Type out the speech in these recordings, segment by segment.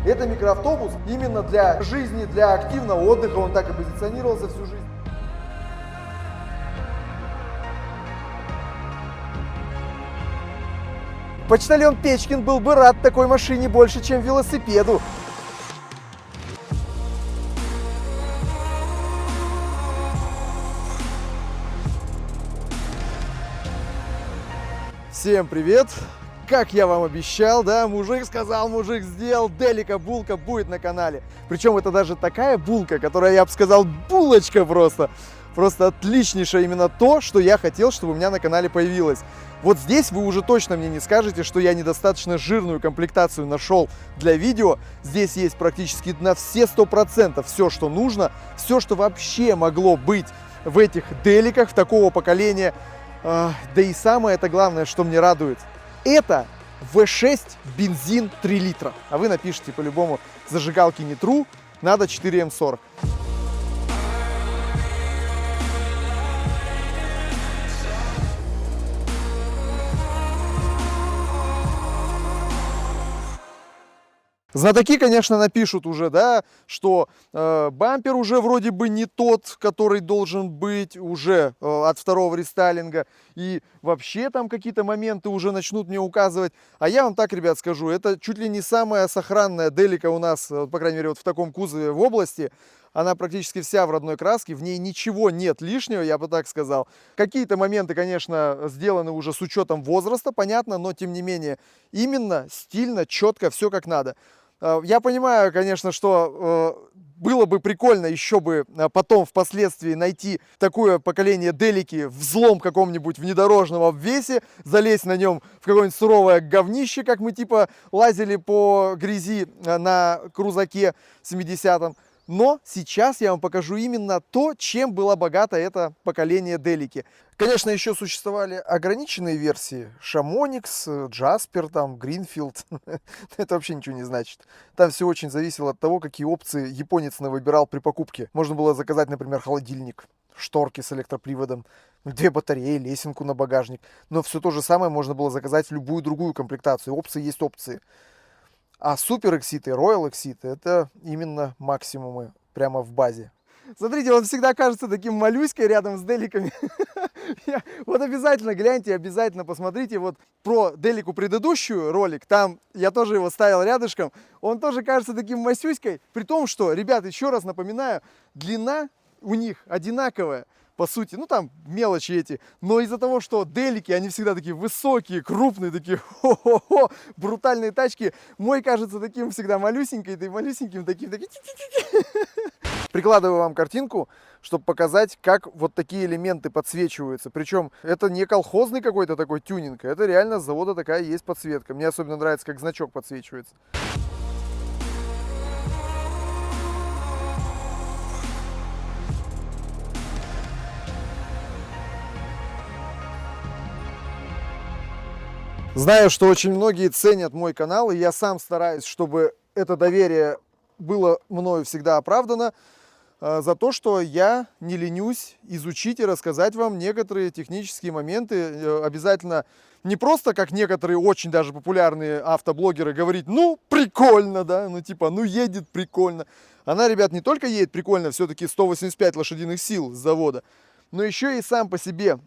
Это микроавтобус именно для жизни, для активного отдыха, он так и позиционировался всю жизнь. Почтальон Печкин был бы рад такой машине больше, чем велосипеду. Всем привет! Как я вам обещал, да, мужик сказал, мужик сделал, Делика булка будет на канале. Причем это даже такая булка, которая, я бы сказал, булочка просто. Просто отличнейшая, именно то, что я хотел, чтобы у меня на канале появилось. Вот здесь вы уже точно мне не скажете, что я недостаточно жирную комплектацию нашел для видео. Здесь есть практически на все 100% все, что нужно, все, что вообще могло быть в этих Деликах такого поколения. Да и самое это главное, что мне радует, это V6 бензин 3 литра. А вы напишите по-любому, зажигалки не true, надо 4М40. Знатоки, конечно, напишут уже, да, что бампер уже вроде бы не тот, который должен быть уже от второго рестайлинга. И вообще там какие-то моменты уже начнут мне указывать. А я вам так, ребят, скажу, это чуть ли не самая сохранная Делика у нас, по крайней мере, вот в таком кузове в области. Она практически вся в родной краске, в ней ничего нет лишнего, я бы так сказал. Какие-то моменты, конечно, сделаны уже с учетом возраста, понятно, но тем не менее, именно стильно, четко, все как надо. Я понимаю, конечно, что было бы прикольно еще бы потом впоследствии найти такое поколение Делики в злом каком-нибудь внедорожном обвесе, залезть на нем в какое-нибудь суровое говнище, как мы типа лазили по грязи на крузаке 70-м. Но сейчас я вам покажу именно то, чем было богато это поколение Делики. Конечно, еще существовали ограниченные версии. Шамоникс, Джаспер, там, Гринфилд. Это вообще ничего не значит. Там все очень зависело от того, какие опции японец выбирал при покупке. Можно было заказать, например, холодильник, шторки с электроприводом, 2 батареи, лесенку на багажник. Но все то же самое можно было заказать в любую другую комплектацию. Опции есть опции. А Super Exit и Royal Exit это именно максимумы прямо в базе. Смотрите, он всегда кажется таким малюськой рядом с Деликами. Вот обязательно гляньте, обязательно посмотрите вот про Делику предыдущую ролик. Там я тоже его ставил рядышком. Он тоже кажется таким масюськой. При том, что, ребят, еще раз напоминаю, длина у них одинаковая. По сути, ну там мелочи эти, но из-за того, что Делики, они всегда такие высокие, крупные, такие хо-хо-хо, брутальные тачки, мой кажется таким всегда малюсеньким, да и малюсеньким таким. Прикладываю вам картинку, чтобы показать, как вот такие элементы подсвечиваются. Причем это не колхозный какой-то такой тюнинг, это реально с завода такая есть подсветка. Мне особенно нравится, как значок подсвечивается. Знаю, что очень многие ценят мой канал, и я сам стараюсь, чтобы это доверие было мною всегда оправдано, за то, что я не ленюсь изучить и рассказать вам некоторые технические моменты. Обязательно не просто, как некоторые очень даже популярные автоблогеры говорить, ну, прикольно, да, ну, типа, ну, едет прикольно. Она, ребят, не только едет прикольно, все-таки 185 лошадиных сил с завода, но еще и сам по себе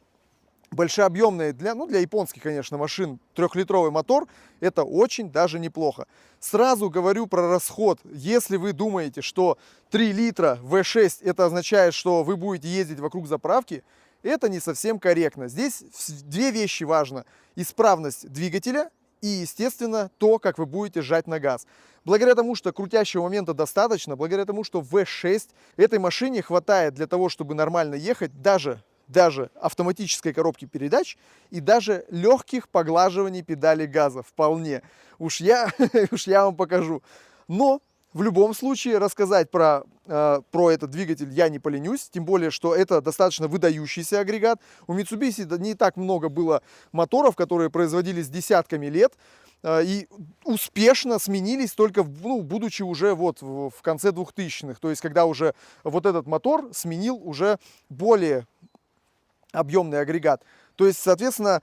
большеобъемные, для японских, конечно, машин, 3-литровый мотор, это очень даже неплохо. Сразу говорю про расход. Если вы думаете, что 3 литра V6 это означает, что вы будете ездить вокруг заправки, это не совсем корректно. Здесь 2 вещи важно. Исправность двигателя и, естественно, то, как вы будете жать на газ. Благодаря тому, что крутящего момента достаточно, благодаря тому, что V6 этой машине хватает для того, чтобы нормально ехать, даже автоматической коробки передач и даже легких поглаживаний педали газа вполне. Уж я вам покажу. Но в любом случае рассказать про этот двигатель я не поленюсь, тем более, что это достаточно выдающийся агрегат. У Mitsubishi не так много было моторов, которые производились десятками лет и успешно сменились только будучи уже вот в конце 2000-х. То есть когда уже вот этот мотор сменил уже более объемный агрегат. То есть, соответственно,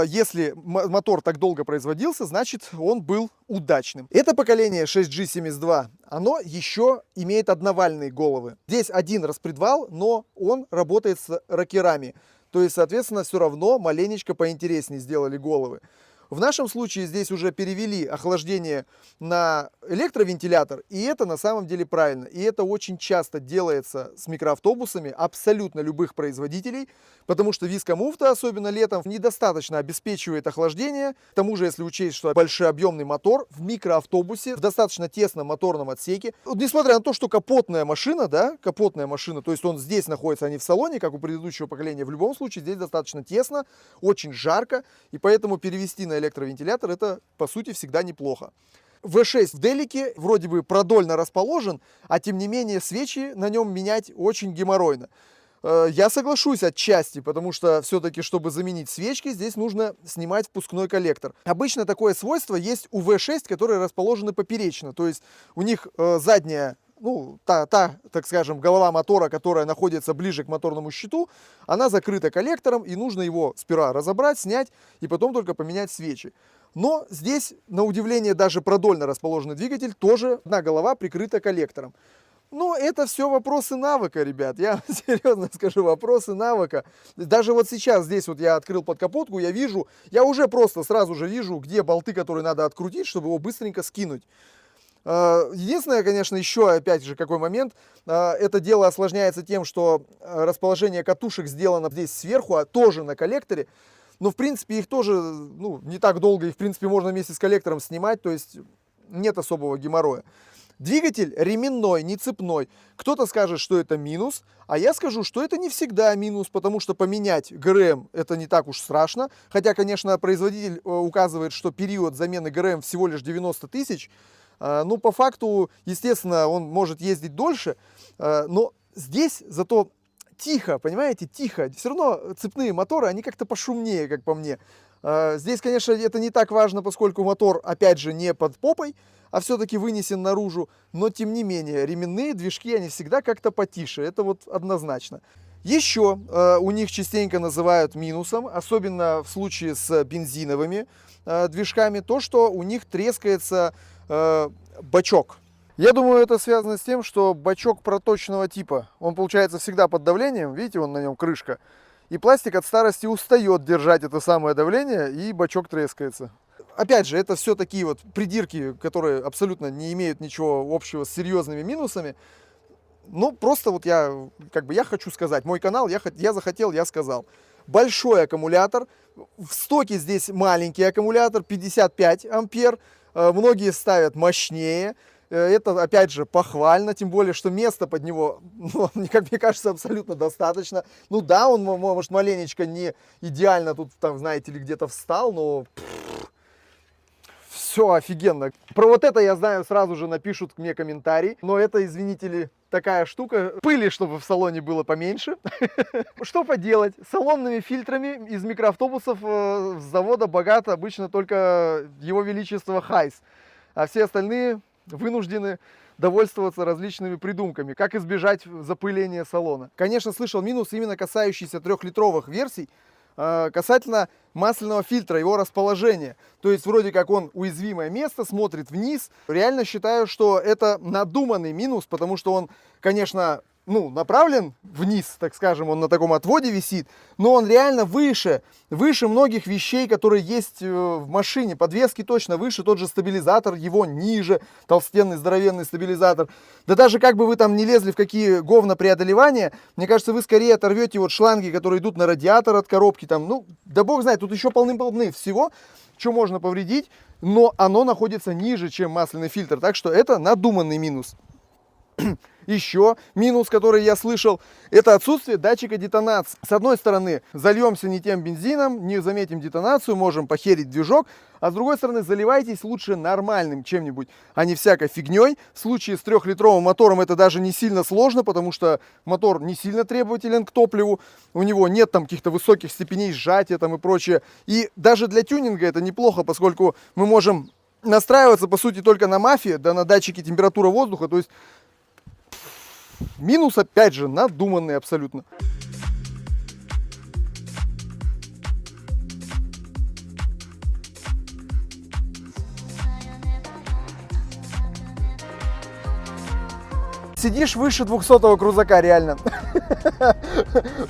если мотор так долго производился, значит, он был удачным. Это поколение 6G72, оно еще имеет одновальные головы. Здесь один распредвал, но он работает с рокерами. То есть, соответственно, все равно маленечко поинтереснее сделали головы. В нашем случае здесь уже перевели охлаждение на электровентилятор, и это на самом деле правильно. И это очень часто делается с микроавтобусами абсолютно любых производителей, потому что вискомуфта, особенно летом, недостаточно обеспечивает охлаждение. К тому же, если учесть, что большой объемный мотор в микроавтобусе, в достаточно тесном моторном отсеке, несмотря на то, что капотная машина, да, капотная машина, то есть он здесь находится, а не в салоне, как у предыдущего поколения, в любом случае здесь достаточно тесно, очень жарко, и поэтому перевести на электровентилятор это, по сути, всегда неплохо. V6 в делике вроде бы продольно расположен, а тем не менее свечи на нем менять очень геморройно. Я соглашусь отчасти, потому что все-таки, чтобы заменить свечки, здесь нужно снимать впускной коллектор. Обычно такое свойство есть у V6, которые расположены поперечно, то есть у них задняя, ну, так скажем, голова мотора, которая находится ближе к моторному щиту, она закрыта коллектором, и нужно его сперва разобрать, снять, и потом только поменять свечи. Но здесь, на удивление, даже продольно расположенный двигатель, тоже одна голова прикрыта коллектором. Но это все вопросы навыка, ребят, я серьезно скажу, вопросы навыка. Даже вот сейчас здесь вот я открыл подкапотку, я уже просто сразу же вижу, где болты, которые надо открутить, чтобы его быстренько скинуть. Единственное, конечно, еще, опять же, какой момент, это дело осложняется тем, что расположение катушек сделано здесь сверху, а тоже на коллекторе. Но, в принципе, их тоже, ну, не так долго, их, в принципе, можно вместе с коллектором снимать, то есть нет особого геморроя. Двигатель ременной, не цепной. Кто-то скажет, что это минус, а я скажу, что это не всегда минус, потому что поменять ГРМ это не так уж страшно. Хотя, конечно, производитель указывает, что период замены ГРМ всего лишь 90 тысяч. Ну, по факту, естественно, он может ездить дольше, но здесь зато тихо, понимаете, тихо. Все равно цепные моторы, они как-то пошумнее, как по мне. Здесь, конечно, это не так важно, поскольку мотор, опять же, не под попой, а все-таки вынесен наружу. Но, тем не менее, ременные движки, они всегда как-то потише, это вот однозначно. Еще у них частенько называют минусом, особенно в случае с бензиновыми движками, то, что у них трескается бачок. Я думаю, это связано с тем, что бачок проточного типа. Он получается всегда под давлением, видите, вон на нем крышка. И пластик от старости устает держать это самое давление, и бачок трескается. Опять же, это все такие вот придирки, которые абсолютно не имеют ничего общего с серьезными минусами. Ну, просто вот я хочу сказать, мой канал, я захотел, я сказал. Большой аккумулятор, в стоке здесь маленький аккумулятор, 55 ампер, многие ставят мощнее. Это, опять же, похвально, тем более, что места под него, ну, как мне кажется, абсолютно достаточно. Ну да, он, может, маленечко не идеально тут, там, знаете ли, где-то встал, но все офигенно. Про вот это, я знаю, сразу же напишут мне комментарий, но это, извините ли, такая штука. Пыли, чтобы в салоне было поменьше. Что поделать? Салонными фильтрами из микроавтобусов с завода богат обычно только его величество Хайс, а все остальные вынуждены довольствоваться различными придумками, как избежать запыления салона. Конечно, слышал минус, именно касающийся 3-литровых версий, касательно масляного фильтра, его расположения. То есть вроде как он уязвимое место, смотрит вниз. Реально считаю, что это надуманный минус, потому что он, конечно, направлен вниз, так скажем, он на таком отводе висит, но он реально выше многих вещей, которые есть в машине. Подвески точно выше, тот же стабилизатор его ниже, толстенный, здоровенный стабилизатор. Да даже как бы вы там не лезли в какие говна преодолевания, мне кажется, вы скорее оторвете вот шланги, которые идут на радиатор от коробки, там, да бог знает, тут еще полным-полны всего, что можно повредить, но оно находится ниже, чем масляный фильтр, так что это надуманный минус. Еще минус, который я слышал, это отсутствие датчика детонации. С одной стороны, зальемся не тем бензином, не заметим детонацию, можем похерить движок. А с другой стороны, заливайтесь лучше нормальным чем-нибудь, а не всякой фигней. В случае с 3-литровым мотором это даже не сильно сложно, потому что мотор не сильно требователен к топливу. У него нет там каких-то высоких степеней сжатия там и прочее. И даже для тюнинга это неплохо, поскольку мы можем настраиваться, по сути, только на МАФе, да на датчике температуры воздуха. То есть минус, опять же, надуманный абсолютно. Сидишь выше 200-го крузака, реально.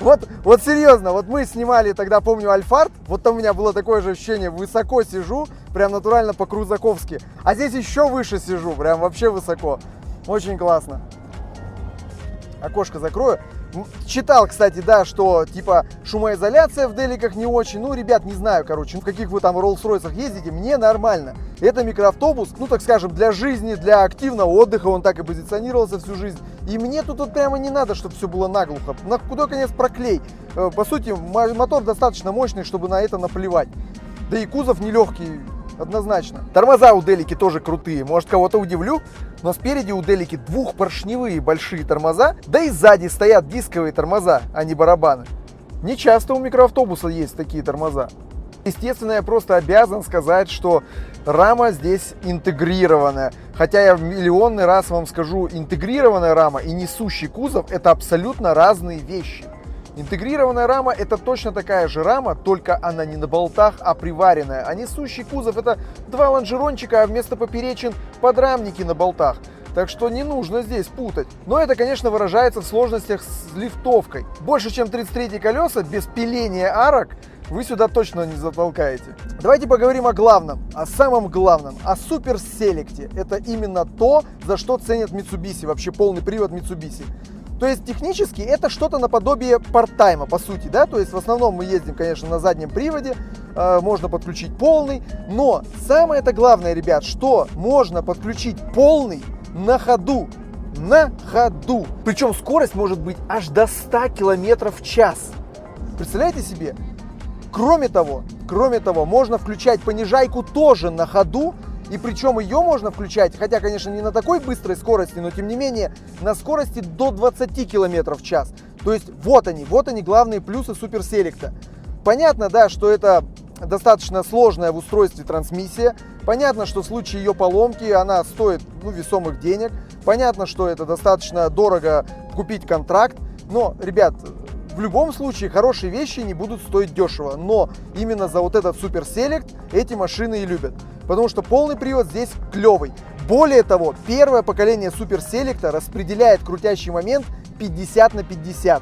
Вот серьезно, вот мы снимали тогда, помню, Альфард, вот там у меня было такое же ощущение, высоко сижу, прям натурально по-крузаковски. А здесь еще выше сижу, прям вообще высоко. Очень классно. Окошко закрою. Читал, кстати, да, что типа шумоизоляция в деликах не очень. Ну, ребят, не знаю, короче, в каких вы там Роллс-Ройсах ездите, мне нормально. Это микроавтобус, ну, так скажем, для жизни, для активного отдыха, он так и позиционировался всю жизнь. И мне тут вот прямо не надо, чтобы все было наглухо. На худой конец проклей. По сути, мотор достаточно мощный, чтобы на это наплевать. Да и кузов нелегкий, однозначно. Тормоза у делики тоже крутые, может, кого-то удивлю, но спереди у делики двухпоршневые большие тормоза, да и сзади стоят дисковые тормоза, а не барабаны. Не часто у микроавтобуса есть такие тормоза. Естественно, я просто обязан сказать, что рама здесь интегрированная. Хотя я миллионный раз вам скажу, интегрированная рама и несущий кузов — это абсолютно разные вещи. Интегрированная рама — это точно такая же рама, только она не на болтах, а приваренная. А несущий кузов — это два лонжерончика, а вместо поперечин подрамники на болтах. Так что не нужно здесь путать. Но это, конечно, выражается в сложностях с лифтовкой. Больше, чем 33 колеса без пиления арок вы сюда точно не затолкаете. Давайте поговорим о главном, о самом главном, о суперселекте. Это именно то, за что ценят Mitsubishi, вообще полный привод Mitsubishi. То есть технически это что-то наподобие парттайма, по сути, да, то есть в основном мы ездим, конечно, на заднем приводе, можно подключить полный, но самое-то главное, ребят, что можно подключить полный на ходу, причем скорость может быть аж до 100 км в час. Представляете себе? Кроме того, можно включать понижайку тоже на ходу. И причем ее можно включать, хотя, конечно, не на такой быстрой скорости, но тем не менее на скорости до 20 км в час. То есть вот они главные плюсы суперселекта. Понятно, да, что это достаточно сложная в устройстве трансмиссия. Понятно, что в случае ее поломки она стоит весомых денег. Понятно, что это достаточно дорого купить контракт. Но, ребят, в любом случае хорошие вещи не будут стоить дешево. Но именно за вот этот суперселект эти машины и любят. Потому что полный привод здесь клевый. Более того, первое поколение суперселекта распределяет крутящий момент 50/50.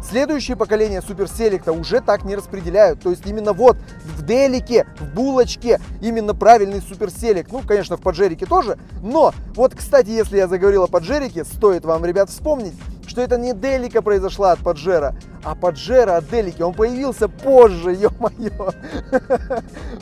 Следующее поколение суперселекта уже так не распределяют. То есть именно вот в делике, в булочке именно правильный суперселект. Ну, конечно, в поджерике тоже. Но вот, кстати, если я заговорил о поджерике, стоит вам, ребят, вспомнить, что это не делика произошла от поджера, а поджера от делики. Он появился позже, ё-моё.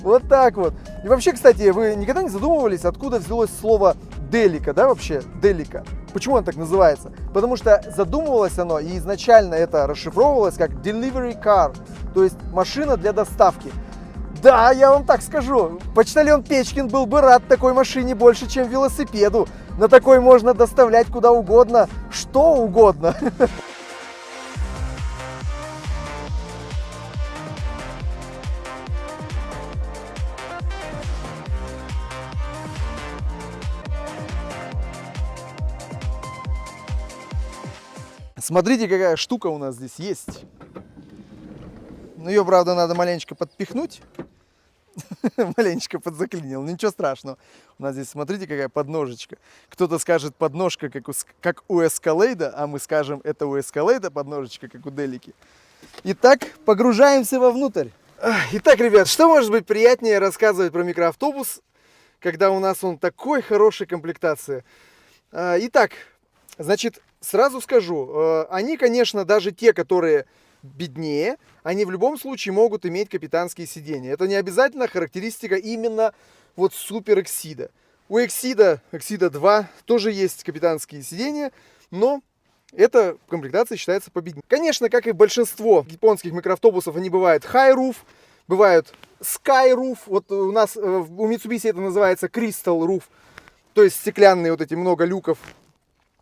Вот так вот. И вообще, кстати, вы никогда не задумывались, откуда взялось слово делика, да, вообще, делика? Почему оно так называется? Потому что задумывалось оно, и изначально это расшифровывалось как delivery car, то есть машина для доставки. Да, я вам так скажу, почтальон Печкин был бы рад такой машине больше, чем велосипеду. На такой можно доставлять куда угодно, что угодно. Смотрите, какая штука у нас здесь есть. Ну, ее, правда, надо маленечко подпихнуть. Маленечко подзаклинил, ничего страшного. У нас здесь, смотрите, какая подножечка. Кто-то скажет подножка, как у Эскалейда, а мы скажем, это у Эскалейда подножечка, как у Делики. Итак, погружаемся вовнутрь. Итак, ребят, что может быть приятнее рассказывать про микроавтобус, когда у нас он такой хорошей комплектации? Итак, значит, сразу скажу, они, конечно, даже те, которые беднее, они в любом случае могут иметь капитанские сиденья. Это не обязательно характеристика именно вот супер Exida. У Exida 2 тоже есть капитанские сиденья, но эта комплектация считается победнее. Конечно, как и большинство японских микроавтобусов, они бывают high roof, бывают sky roof. Вот у нас у Mitsubishi это называется crystal roof, то есть стеклянные вот эти много люков.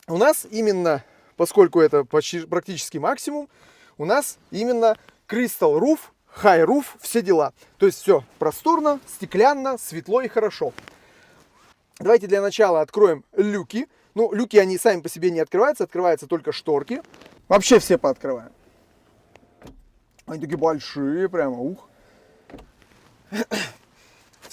У нас именно, поскольку это практически максимум, у нас именно Crystal Roof, High Roof, все дела. То есть все просторно, стеклянно, светло и хорошо. Давайте для начала откроем люки. Ну, люки, они сами по себе не открываются, открываются только шторки. Вообще все пооткрываем. Они такие большие, прямо, ух.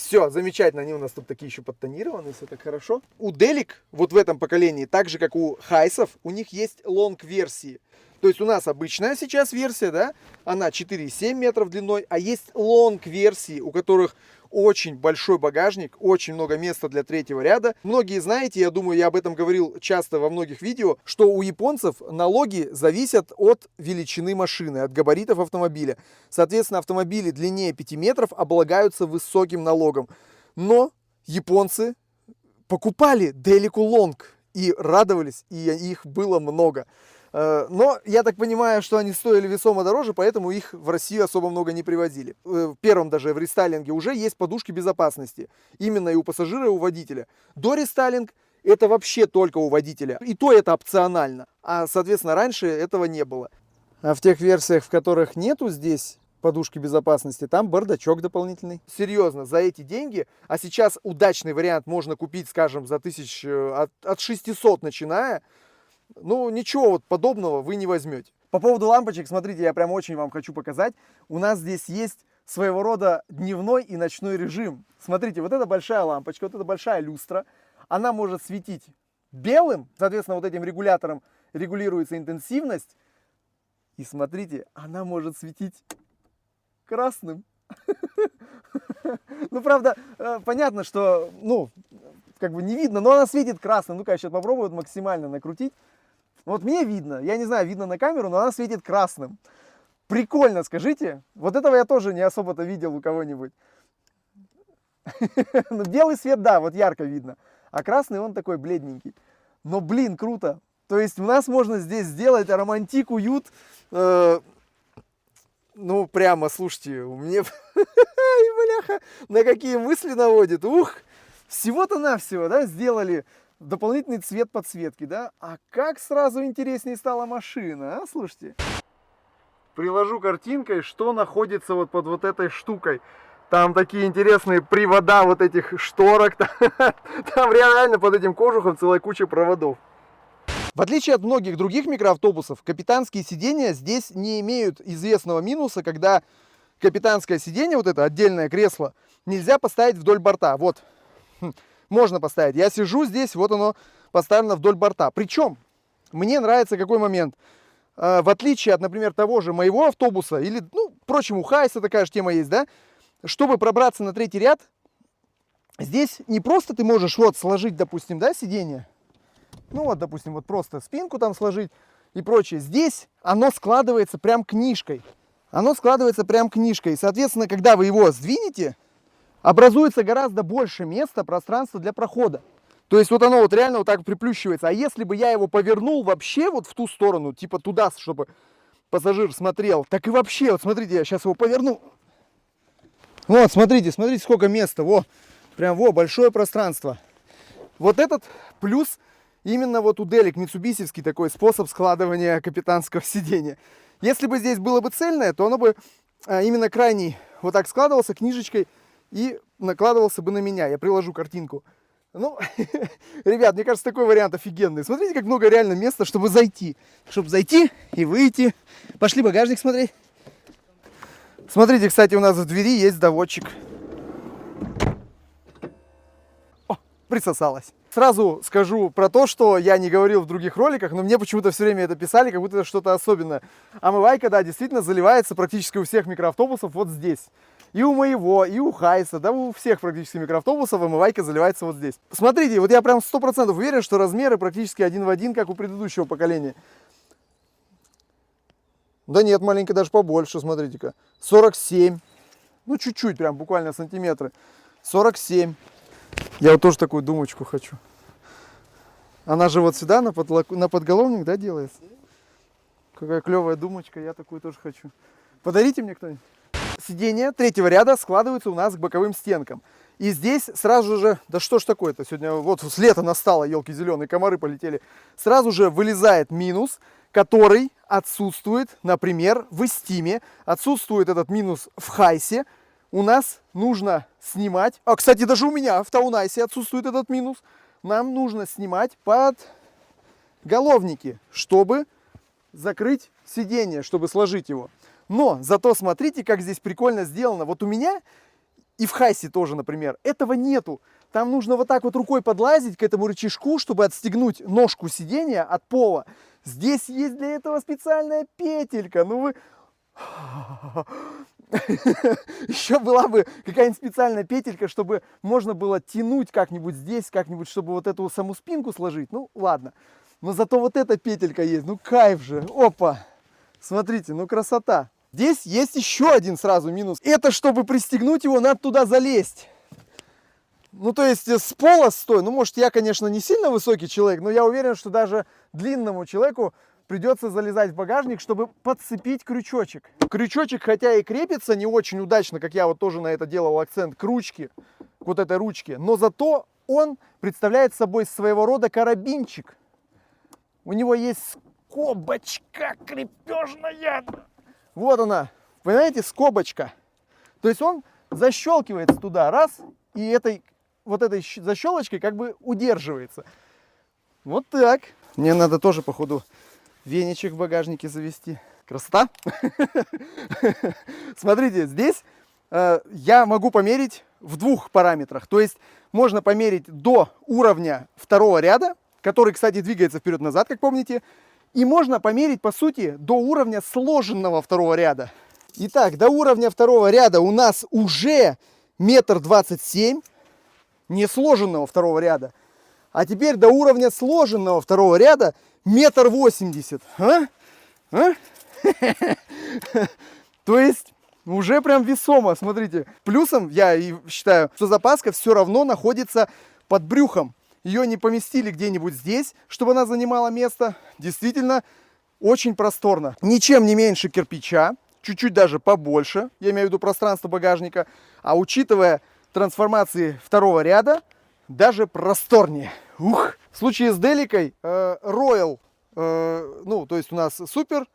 Все, замечательно, они у нас тут такие еще подтонированные, все так хорошо. У Делик, вот в этом поколении, так же как у Хайсов, у них есть лонг-версии. То есть у нас обычная сейчас версия, да, она 4,7 метров длиной, а есть лонг-версии, у которых очень большой багажник, очень много места для третьего ряда. Многие знаете, я думаю, я об этом говорил часто во многих видео, что у японцев налоги зависят от величины машины, от габаритов автомобиля. Соответственно, автомобили длиннее 5 метров облагаются высоким налогом. Но японцы покупали Делику Лонг и радовались, и их было много. Но я так понимаю, что они стоили весомо дороже, поэтому их в Россию особо много не привозили. В первом даже в рестайлинге уже есть подушки безопасности. Именно и у пассажира, и у водителя. До рестайлинг это вообще только у водителя. И то это опционально. А, соответственно, раньше этого не было. А в тех версиях, в которых нету здесь подушки безопасности, там бардачок дополнительный. Серьезно, за эти деньги, а сейчас удачный вариант можно купить, скажем, за от 600 начиная, ну, ничего вот подобного вы не возьмете. По поводу лампочек, смотрите, я прям очень вам хочу показать. У нас здесь есть своего рода дневной и ночной режим. Смотрите, вот эта большая лампочка, вот эта большая люстра, она может светить белым, соответственно, вот этим регулятором регулируется интенсивность. И смотрите, она может светить красным. Ну, правда, понятно, что, ну, как бы не видно, но она светит красным. Ну-ка, я сейчас попробую максимально накрутить. Вот мне видно, я не знаю, видно на камеру, но она светит красным. Прикольно, скажите. Вот этого я тоже не особо-то видел у кого-нибудь. Ну, белый свет, да, вот ярко видно. А красный он такой бледненький. Но, блин, круто. То есть у нас можно здесь сделать романтик, уют. Ну, прямо, слушайте, у меня... Бляха, на какие мысли наводит. Ух, всего-то навсего, да, сделали... Дополнительный цвет подсветки, да? А как сразу интереснее стала машина, а? Слушайте. Приложу картинкой, что находится вот под вот этой штукой. Там такие интересные привода вот этих шторок. Там реально под этим кожухом целая куча проводов. В отличие от многих других микроавтобусов, капитанские сиденья здесь не имеют известного минуса, когда капитанское сиденье, вот это отдельное кресло, нельзя поставить вдоль борта. Вот. Можно поставить. Я сижу здесь, вот оно поставлено вдоль борта. Причем, мне нравится какой момент. В отличие от, например, того же моего автобуса, или, ну, впрочем, у Хайса такая же тема есть, да? Чтобы пробраться на третий ряд, здесь не просто ты можешь вот сложить, допустим, да, сиденье. Ну вот, допустим, вот просто спинку там сложить и прочее. Здесь оно складывается прям книжкой. Оно складывается прям книжкой. И, соответственно, когда вы его сдвинете, образуется гораздо больше места, пространства для прохода. То есть вот оно вот реально вот так приплющивается. А если бы я его повернул вообще вот в ту сторону, типа туда, чтобы пассажир смотрел, так и вообще, вот смотрите, я сейчас его поверну. Вот, смотрите, смотрите, сколько места. Во, прям, во, большое пространство. Вот этот плюс именно вот у Делик митсубисевский такой способ складывания капитанского сидения. Если бы здесь было бы цельное, то оно бы именно крайний вот так складывался книжечкой и накладывался бы на меня. Я приложу картинку. Ну, ребят, мне кажется, такой вариант офигенный. Смотрите, как много реально места, чтобы зайти. Чтобы зайти и выйти. Пошли багажник смотреть. Смотрите, кстати, у нас в двери есть доводчик. О, присосалась. Сразу скажу про то, что я не говорил в других роликах, но мне почему-то все время это писали, как будто это что-то особенное. Омывайка, да, действительно заливается практически у всех микроавтобусов вот здесь. И у моего, и у Хайса, да, у всех практически микроавтобусов омывайка заливается вот здесь. Смотрите, вот я прям 100% уверен, что размеры практически один в один, как у предыдущего поколения. Да нет, маленько даже побольше, смотрите-ка. 47. Ну, чуть-чуть, прям буквально сантиметры. 47. Я вот тоже такую думочку хочу. Она же вот сюда, на подголовник, да, делается? Какая клевая думочка, я такую тоже хочу. Подарите мне кто-нибудь. Сиденья третьего ряда складываются у нас к боковым стенкам. И здесь сразу же, да что ж такое-то, сегодня вот с лета настало, елки зеленые, комары полетели. Сразу же вылезает минус, который отсутствует, например, в Эстиме. Отсутствует этот минус в Хайсе. У нас нужно снимать, а, кстати, даже у меня в Таунайсе отсутствует этот минус. Нам нужно снимать под головники, чтобы закрыть сиденье, чтобы сложить его. Но зато смотрите, как здесь прикольно сделано. Вот у меня И в Хайсе тоже, например. Этого нету. Там нужно вот так вот рукой подлазить к этому рычажку, чтобы отстегнуть ножку сиденья от пола. Здесь есть для этого специальная петелька. Ну вы... Еще была бы какая-нибудь специальная петелька, чтобы можно было тянуть как-нибудь здесь, как-нибудь, чтобы вот эту саму спинку сложить. Ну, ладно. Но зато вот эта петелька есть. Ну, кайф же. Опа. Смотрите, ну красота. Здесь есть еще один сразу минус. Это чтобы пристегнуть его, надо туда залезть. Ну, то есть с пола стой. Ну, может, я, конечно, не сильно высокий человек, но я уверен, что даже длинному человеку придется залезать в багажник, чтобы подцепить крючочек. Крючочек, хотя и крепится не очень удачно, как я вот тоже на это делал акцент, к ручке, к вот этой ручке, но зато он представляет собой своего рода карабинчик. У него есть скобочка крепежная. Вот она, понимаете, скобочка. То есть он защелкивается туда, раз, и этой защелочкой как бы удерживается. Вот так. Мне надо тоже, походу, веничек в багажнике завести. Красота. Смотрите, здесь я могу померить в двух параметрах. То есть можно померить до уровня второго ряда, который, кстати, двигается вперед-назад, как помните. И можно померить, по сути, до уровня сложенного второго ряда. Итак, до уровня второго ряда у нас уже 1,27 м, не сложенного второго ряда. А теперь до уровня сложенного второго ряда 1,80 м. То есть уже прям весомо, смотрите. Плюсом я и считаю, что запаска все равно находится под брюхом. Ее не поместили где-нибудь здесь, чтобы она занимала место. Действительно, очень просторно. Ничем не меньше кирпича, чуть-чуть даже побольше, я имею в виду пространство багажника. А учитывая трансформации второго ряда, даже просторнее. Ух! В случае с Деликой Royal, ну, то есть у нас Super,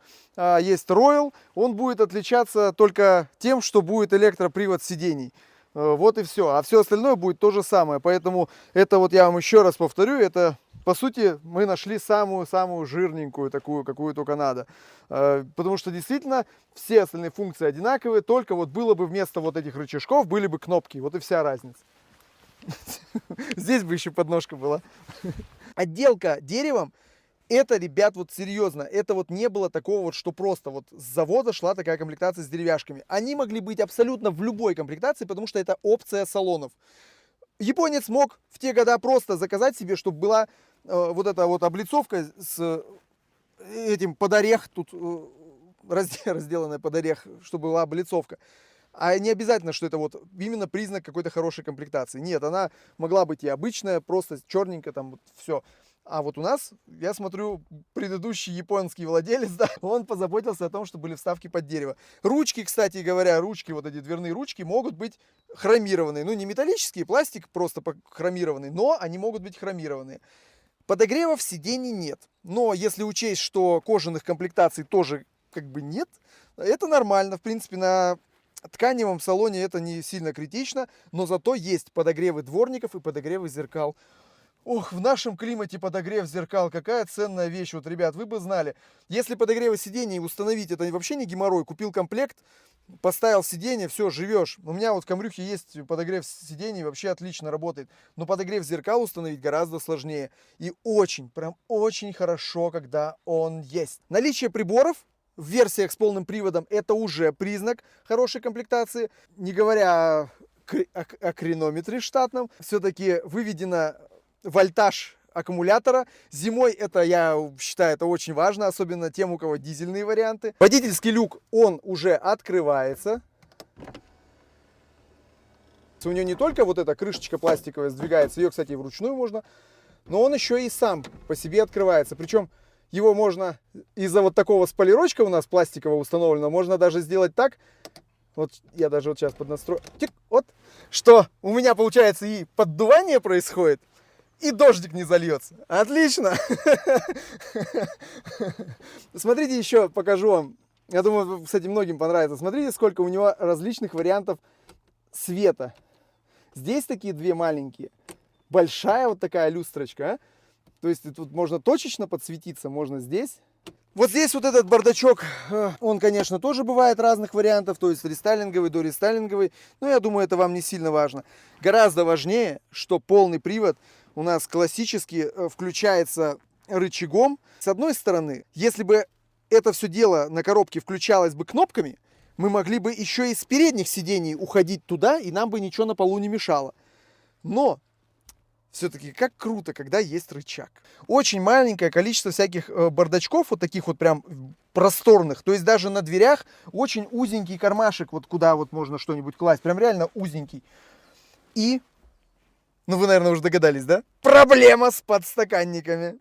есть Royal, он будет отличаться только тем, что будет электропривод сидений. Вот и все. А все остальное будет то же самое. Поэтому это вот я вам еще раз повторю, это по сути мы нашли самую-самую жирненькую такую, какую только надо. Потому что действительно все остальные функции одинаковые, только вот было бы вместо вот этих рычажков были бы кнопки. Вот и вся разница. Здесь бы еще подножка была. Отделка деревом. Это, ребят, вот серьезно, это вот не было такого вот, что просто вот с завода шла такая комплектация с деревяшками. Они могли быть абсолютно в любой комплектации, потому что это опция салонов. Японец мог в те года просто заказать себе, чтобы была вот эта вот облицовка с этим под орех, тут разделанная под орех, чтобы была облицовка. А не обязательно, что это вот именно признак какой-то хорошей комплектации. Нет, она могла быть и обычная, просто черненькая, там вот все. А вот у нас, я смотрю, предыдущий японский владелец, да, он позаботился о том, что были вставки под дерево. Ручки, кстати говоря, ручки, вот эти дверные ручки могут быть хромированные. Ну, не металлические, пластик просто хромированный, но они могут быть хромированные. Подогревов сидений нет. Но если учесть, что кожаных комплектаций тоже как бы нет, это нормально. В принципе, на тканевом салоне это не сильно критично, но зато есть подогревы дворников и подогревы зеркал. Ох, в нашем климате подогрев зеркал, какая ценная вещь. Вот, ребят, вы бы знали, если подогревы сидений установить, это вообще не геморрой. Купил комплект, поставил сиденье, все, живешь. У меня вот в Камрюхе есть подогрев сидений, вообще отлично работает. Но подогрев зеркал установить гораздо сложнее. И очень, прям очень хорошо, когда он есть. Наличие приборов в версиях с полным приводом это уже признак хорошей комплектации. Не говоря о кренометре штатном, все-таки выведено вольтаж аккумулятора. Зимой это, я считаю, это очень важно, особенно тем, у кого дизельные варианты. Водительский люк, он уже открывается. У него не только вот эта крышечка пластиковая сдвигается, ее, кстати, вручную можно, но он еще и сам по себе открывается. Причем его можно из-за вот такого спойлерочка у нас пластикового установленного, можно даже сделать так, вот я даже вот сейчас поднастрою, вот, что у меня получается и поддувание происходит, и дождик не зальется. Отлично! Смотрите, еще покажу вам. Я думаю, кстати, многим понравится. Смотрите, сколько у него различных вариантов света. Здесь такие две маленькие. Большая вот такая люстрочка. То есть тут можно точечно подсветиться, можно здесь. Вот здесь вот этот бардачок, он, конечно, тоже бывает разных вариантов, то есть рестайлинговый, дорестайлинговый, но я думаю, это вам не сильно важно. Гораздо важнее, что полный привод у нас классически включается рычагом. С одной стороны, если бы это все дело на коробке включалось бы кнопками, мы могли бы еще и с передних сидений уходить туда, и нам бы ничего на полу не мешало. Но все-таки как круто, когда есть рычаг. Очень маленькое количество всяких бардачков, вот таких вот прям просторных. То есть даже на дверях очень узенький кармашек, вот куда вот можно что-нибудь класть. Прям реально узенький. И, ну вы, наверное, уже догадались, да? Проблема с подстаканниками.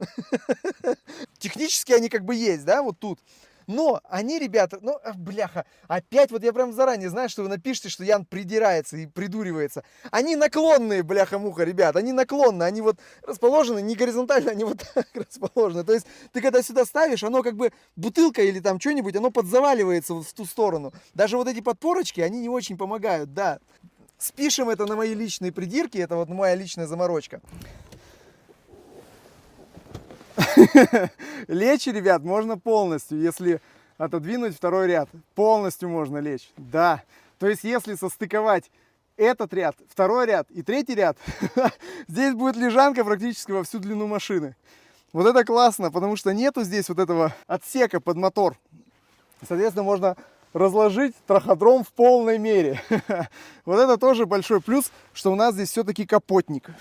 Технически они как бы есть, да, вот тут. Но они, ребята, ну, бляха, опять вот я прям заранее знаю, что вы напишите, что Ян придирается и придуривается. Они наклонные, бляха-муха, ребят, они наклонные, они вот расположены не горизонтально, они вот так расположены. То есть ты когда сюда ставишь, оно как бы бутылка или там что-нибудь, оно подзаваливается вот в ту сторону. Даже вот эти подпорочки, они не очень помогают, да. Спишем это на мои личные придирки, это вот моя личная заморочка. Лечь, ребят, можно полностью, если отодвинуть второй ряд. Полностью можно лечь, да. То есть, если состыковать этот ряд, второй ряд и третий ряд, здесь будет лежанка практически во всю длину машины. Вот это классно, потому что нету здесь вот этого отсека под мотор. Соответственно, можно разложить траходром в полной мере. Вот это тоже большой плюс, что у нас здесь все-таки капотник.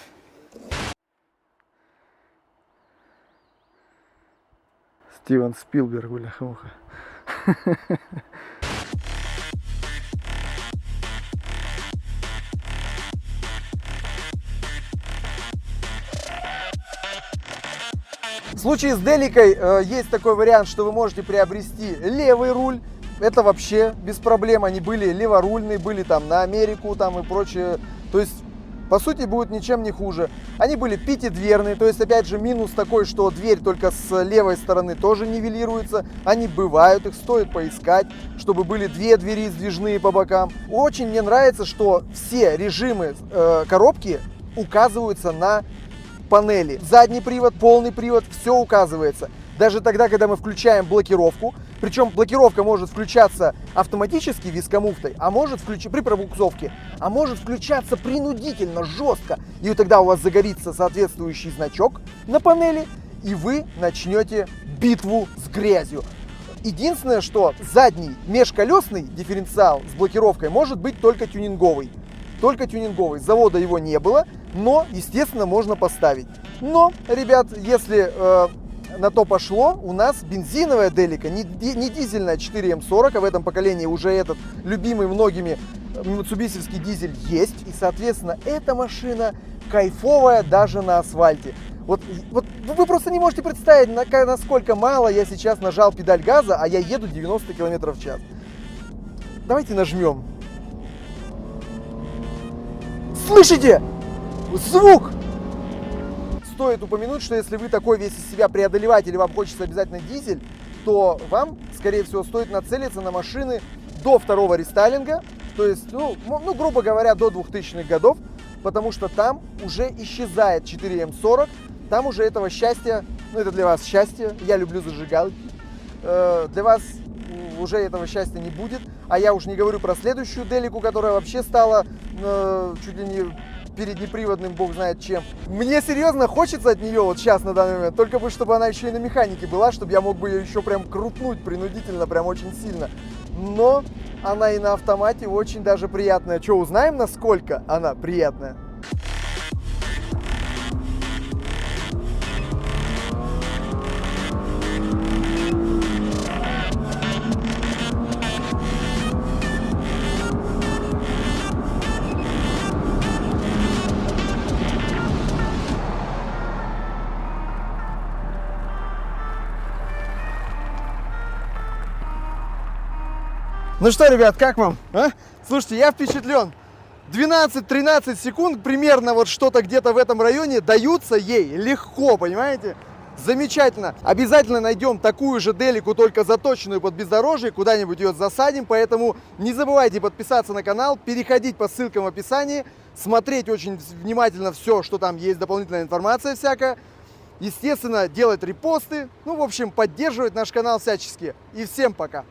Стивен Спилберг, бляха-муха. В случае с Деликой есть такой вариант, что вы можете приобрести левый руль. Это вообще без проблем. Они были леворульные, были там на Америку там и прочее. То есть, по сути, будет ничем не хуже. Они были пятидверные, то есть, опять же, минус такой, что дверь только с левой стороны тоже нивелируется. Они бывают, их стоит поискать, чтобы были две двери сдвижные по бокам. Очень мне нравится, что все режимы коробки указываются на панели. Задний привод, полный привод, все указывается. Даже тогда, когда мы включаем блокировку, причем блокировка может включаться автоматически вискомуфтой, а может при пробуксовке, а может включаться принудительно, жестко. И вот тогда у вас загорится соответствующий значок на панели, и вы начнете битву с грязью. Единственное, что задний межколесный дифференциал с блокировкой может быть только тюнинговый. Только тюнинговый. С завода его не было, но, естественно, можно поставить. Но, ребят, если на то пошло, у нас бензиновая Делика, не дизельная 4М40, а в этом поколении уже этот любимый многими митсубисевский дизель есть. И, соответственно, эта машина кайфовая даже на асфальте. Вот вы просто не можете представить, насколько мало я сейчас нажал педаль газа, а я еду 90 км в час. Давайте нажмем. Слышите? Звук! Стоит упомянуть, что если вы такой весь из себя преодолеватель и вам хочется обязательно дизель, то вам, скорее всего, стоит нацелиться на машины до второго рестайлинга, то есть, ну грубо говоря, до 2000-х годов, потому что там уже исчезает 4М40, там уже этого счастья, ну это для вас счастье, я люблю зажигалки, для вас уже этого счастья не будет, а я уж не говорю про следующую Делику, которая вообще стала чуть ли не переднеприводным, бог знает чем. Мне серьезно хочется от нее вот сейчас на данный момент, только бы чтобы она еще и на механике была, чтобы я мог бы ее еще прям крутнуть принудительно, прям очень сильно. Но она и на автомате очень даже приятная. Что, узнаем, насколько она приятная? Ну что, ребят, как вам? А? Слушайте, я впечатлен. 12-13 секунд примерно вот что-то где-то в этом районе даются ей легко, понимаете? Замечательно. Обязательно найдем такую же Делику, только заточенную под бездорожье, куда-нибудь ее засадим, поэтому не забывайте подписаться на канал, переходить по ссылкам в описании, смотреть очень внимательно все, что там есть, дополнительная информация всякая. естественно, делать репосты, ну, в общем, поддерживать наш канал всячески. И всем пока!